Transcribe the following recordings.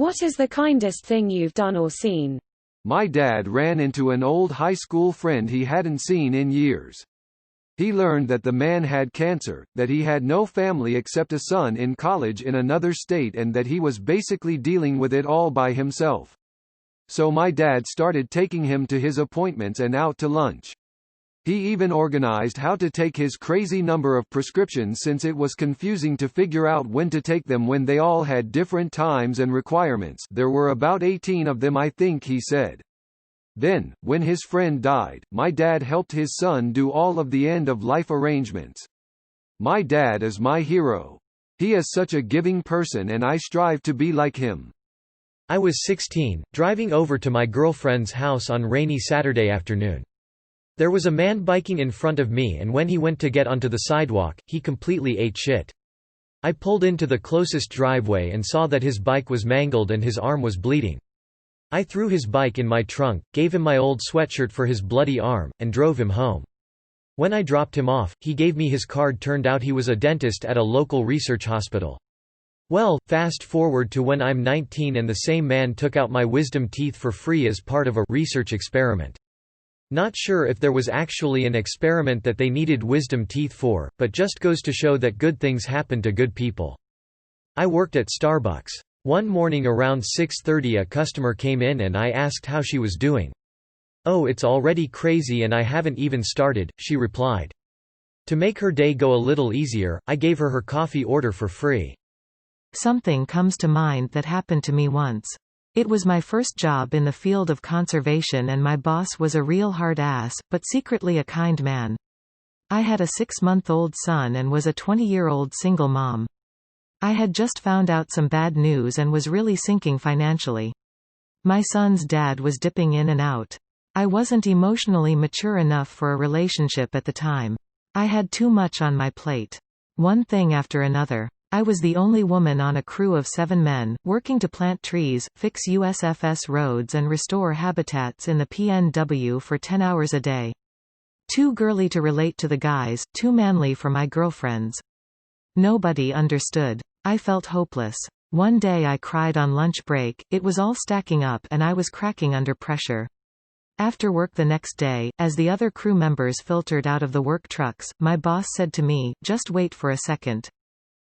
What is the kindest thing you've done or seen? My dad ran into an old high school friend he hadn't seen in years. He learned that the man had cancer, that he had no family except a son in college in another state, and that he was basically dealing with it all by himself. So my dad started taking him to his appointments and out to lunch. He even organized how to take his crazy number of prescriptions, since it was confusing to figure out when to take them when they all had different times and requirements. There were about 18 of them, I think, he said. Then, when his friend died, my dad helped his son do all of the end-of-life arrangements. My dad is my hero. He is such a giving person and I strive to be like him. I was 16, driving over to my girlfriend's house on rainy Saturday afternoon. There was a man biking in front of me, and when he went to get onto the sidewalk, he completely ate shit. I pulled into the closest driveway and saw that his bike was mangled and his arm was bleeding. I threw his bike in my trunk, gave him my old sweatshirt for his bloody arm, and drove him home. When I dropped him off, he gave me his card. Turned out he was a dentist at a local research hospital. Well, fast forward to when I'm 19 and the same man took out my wisdom teeth for free as part of a research experiment. Not sure if there was actually an experiment that they needed wisdom teeth for, but just goes to show that good things happen to good people. I worked at Starbucks. One morning around 6:30 a customer came in and I asked how she was doing. "Oh, it's already crazy and I haven't even started," she replied. To make her day go a little easier, I gave her her coffee order for free. Something comes to mind that happened to me once. It was my first job in the field of conservation and my boss was a real hard ass, but secretly a kind man. I had a 6-month-old son and was a 20-year-old single mom. I had just found out some bad news and was really sinking financially. My son's dad was dipping in and out. I wasn't emotionally mature enough for a relationship at the time. I had too much on my plate. One thing after another. I was the only woman on a crew of 7 men, working to plant trees, fix USFS roads and restore habitats in the PNW for 10 hours a day. Too girly to relate to the guys, too manly for my girlfriends. Nobody understood. I felt hopeless. One day I cried on lunch break, it was all stacking up and I was cracking under pressure. After work the next day, as the other crew members filtered out of the work trucks, my boss said to me, "Just wait for a second."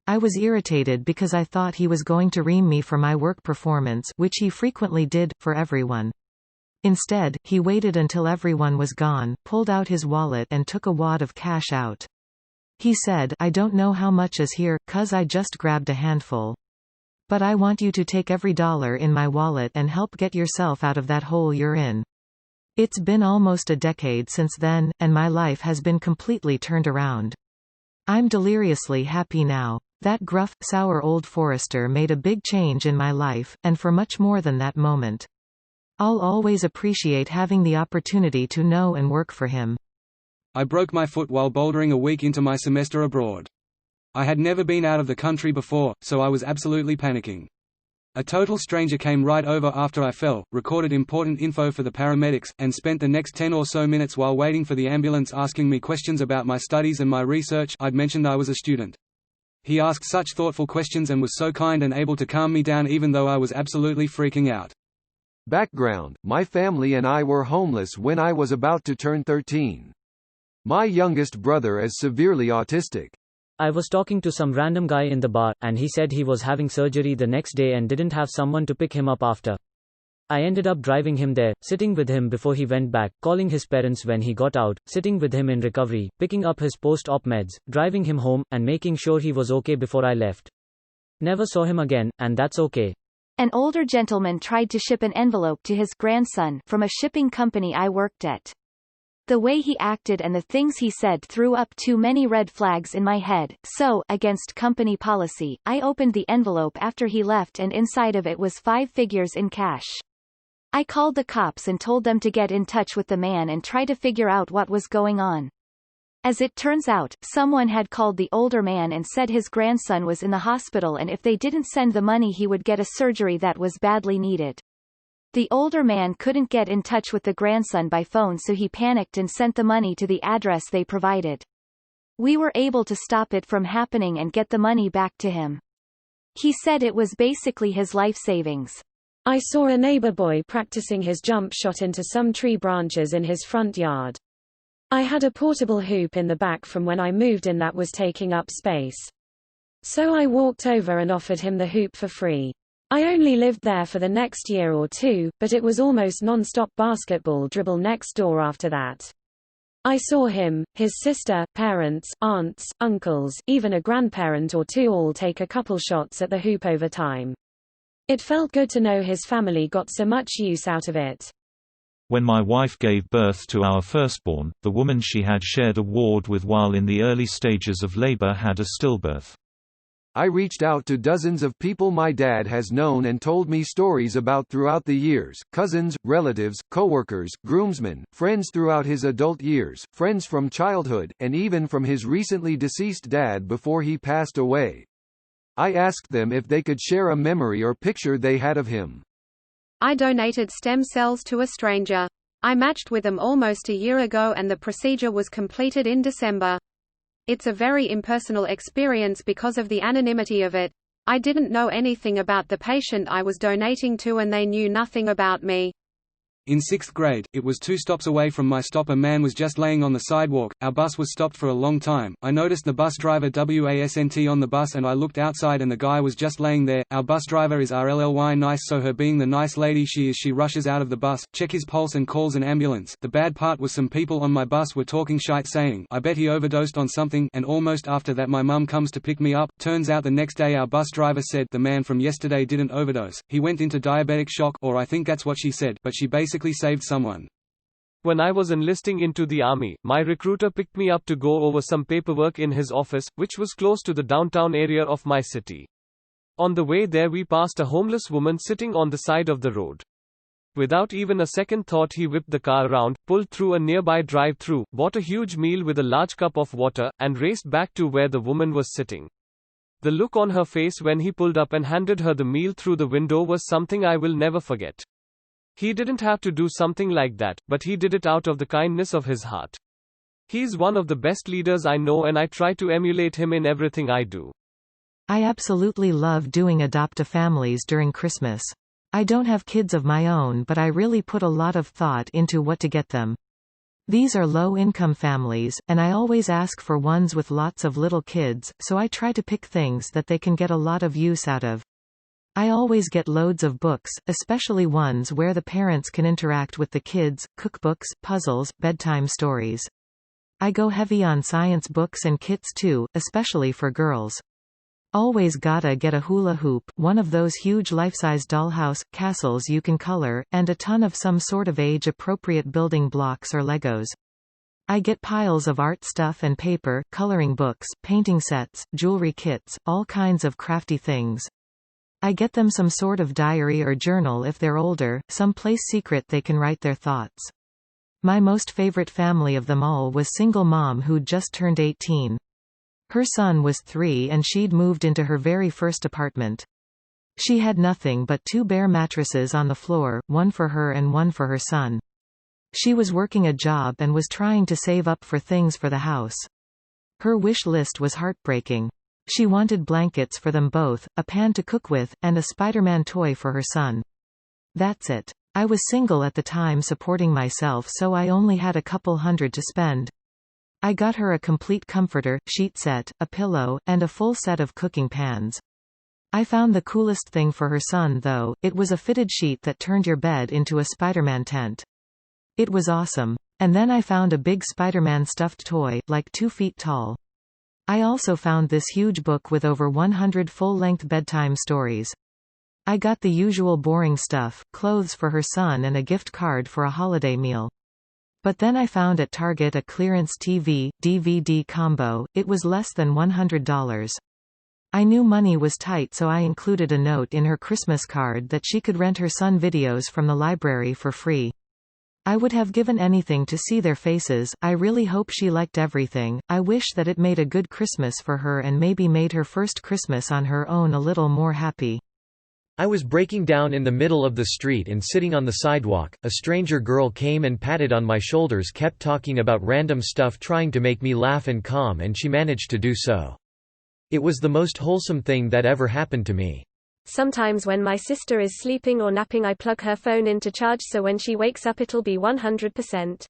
I was irritated because I thought he was going to ream me for my work performance, which he frequently did, for everyone. Instead, he waited until everyone was gone, pulled out his wallet and took a wad of cash out. He said, "I don't know how much is here, 'cause I just grabbed a handful. But I want you to take every dollar in my wallet and help get yourself out of that hole you're in." It's been almost a decade since then, and my life has been completely turned around. I'm deliriously happy now. That gruff, sour old forester made a big change in my life, and for much more than that moment. I'll always appreciate having the opportunity to know and work for him. I broke my foot while bouldering a week into my semester abroad. I had never been out of the country before, so I was absolutely panicking. A total stranger came right over after I fell, recorded important info for the paramedics, and spent the next 10 or so minutes while waiting for the ambulance asking me questions about my studies and my research. I'd mentioned I was a student. He asked such thoughtful questions and was so kind and able to calm me down even though I was absolutely freaking out. Background: my family and I were homeless when I was about to turn 13. My youngest brother is severely autistic. I was talking to some random guy in the bar, and he said he was having surgery the next day and didn't have someone to pick him up after. I ended up driving him there, sitting with him before he went back, calling his parents when he got out, sitting with him in recovery, picking up his post-op meds, driving him home, and making sure he was okay before I left. Never saw him again, and that's okay. An older gentleman tried to ship an envelope to his grandson from a shipping company I worked at. The way he acted and the things he said threw up too many red flags in my head, so, against company policy, I opened the envelope after he left and inside of it was 5 figures in cash. I called the cops and told them to get in touch with the man and try to figure out what was going on. As it turns out, someone had called the older man and said his grandson was in the hospital and if they didn't send the money he would get a surgery that was badly needed. The older man couldn't get in touch with the grandson by phone, so he panicked and sent the money to the address they provided. We were able to stop it from happening and get the money back to him. He said it was basically his life savings. I saw a neighbor boy practicing his jump shot into some tree branches in his front yard. I had a portable hoop in the back from when I moved in that was taking up space. So I walked over and offered him the hoop for free. I only lived there for the next year or two, but it was almost non-stop basketball dribble next door after that. I saw him, his sister, parents, aunts, uncles, even a grandparent or two all take a couple shots at the hoop over time. It felt good to know his family got so much use out of it. When my wife gave birth to our firstborn, the woman she had shared a ward with while in the early stages of labor had a stillbirth. I reached out to dozens of people my dad has known and told me stories about throughout the years, cousins, relatives, coworkers, groomsmen, friends throughout his adult years, friends from childhood, and even from his recently deceased dad before he passed away. I asked them if they could share a memory or picture they had of him. I donated stem cells to a stranger. I matched with them almost a year ago and the procedure was completed in December. It's a very impersonal experience because of the anonymity of it. I didn't know anything about the patient I was donating to and they knew nothing about me. In 6th grade, it was 2 stops away from my stop. A man was just laying on the sidewalk. Our bus was stopped for a long time. I noticed the bus driver wasn't on the bus and I looked outside and the guy was just laying there. Our bus driver is RLLY nice, so her being the nice lady she is, she rushes out of the bus, check his pulse and calls an ambulance. The bad part was some people on my bus were talking shite saying, I bet he overdosed on something, and almost after that my mum comes to pick me up. Turns out the next day our bus driver said the man from yesterday didn't overdose. He went into diabetic shock, or I think that's what she said, but she basically saved someone. When I was enlisting into the army, my recruiter picked me up to go over some paperwork in his office, which was close to the downtown area of my city. On the way there we passed a homeless woman sitting on the side of the road. Without even a second thought he whipped the car around, pulled through a nearby drive-thru, bought a huge meal with a large cup of water, and raced back to where the woman was sitting. The look on her face when he pulled up and handed her the meal through the window was something I will never forget. He didn't have to do something like that, but he did it out of the kindness of his heart. He's one of the best leaders I know and I try to emulate him in everything I do. I absolutely love doing adopt-a-families during Christmas. I don't have kids of my own, but I really put a lot of thought into what to get them. These are low-income families, and I always ask for ones with lots of little kids, so I try to pick things that they can get a lot of use out of. I always get loads of books, especially ones where the parents can interact with the kids, cookbooks, puzzles, bedtime stories. I go heavy on science books and kits too, especially for girls. Always gotta get a hula hoop, one of those huge life-size dollhouse, castles you can color, and a ton of some sort of age-appropriate building blocks or Legos. I get piles of art stuff and paper, coloring books, painting sets, jewelry kits, all kinds of crafty things. I get them some sort of diary or journal if they're older, some place secret they can write their thoughts. My most favorite family of them all was single mom who'd just turned 18. Her son was 3 and she'd moved into her very first apartment. She had nothing but 2 bare mattresses on the floor, one for her and one for her son. She was working a job and was trying to save up for things for the house. Her wish list was heartbreaking. She wanted blankets for them both, a pan to cook with, and a Spider-Man toy for her son. That's it. I was single at the time supporting myself, so I only had a couple hundred to spend. I got her a complete comforter, sheet set, a pillow, and a full set of cooking pans. I found the coolest thing for her son though, it was a fitted sheet that turned your bed into a Spider-Man tent. It was awesome. And then I found a big Spider-Man stuffed toy, like 2 feet tall. I also found this huge book with over 100 full-length bedtime stories. I got the usual boring stuff, clothes for her son and a gift card for a holiday meal. But then I found at Target a clearance TV, DVD combo. It was less than $100. I knew money was tight, so I included a note in her Christmas card that she could rent her son videos from the library for free. I would have given anything to see their faces. I really hope she liked everything. I wish that it made a good Christmas for her and maybe made her first Christmas on her own a little more happy. I was breaking down in the middle of the street and sitting on the sidewalk. A stranger girl came and patted on my shoulders, kept talking about random stuff, trying to make me laugh and calm, and she managed to do so. It was the most wholesome thing that ever happened to me. Sometimes when my sister is sleeping or napping I plug her phone in to charge so when she wakes up it'll be 100%.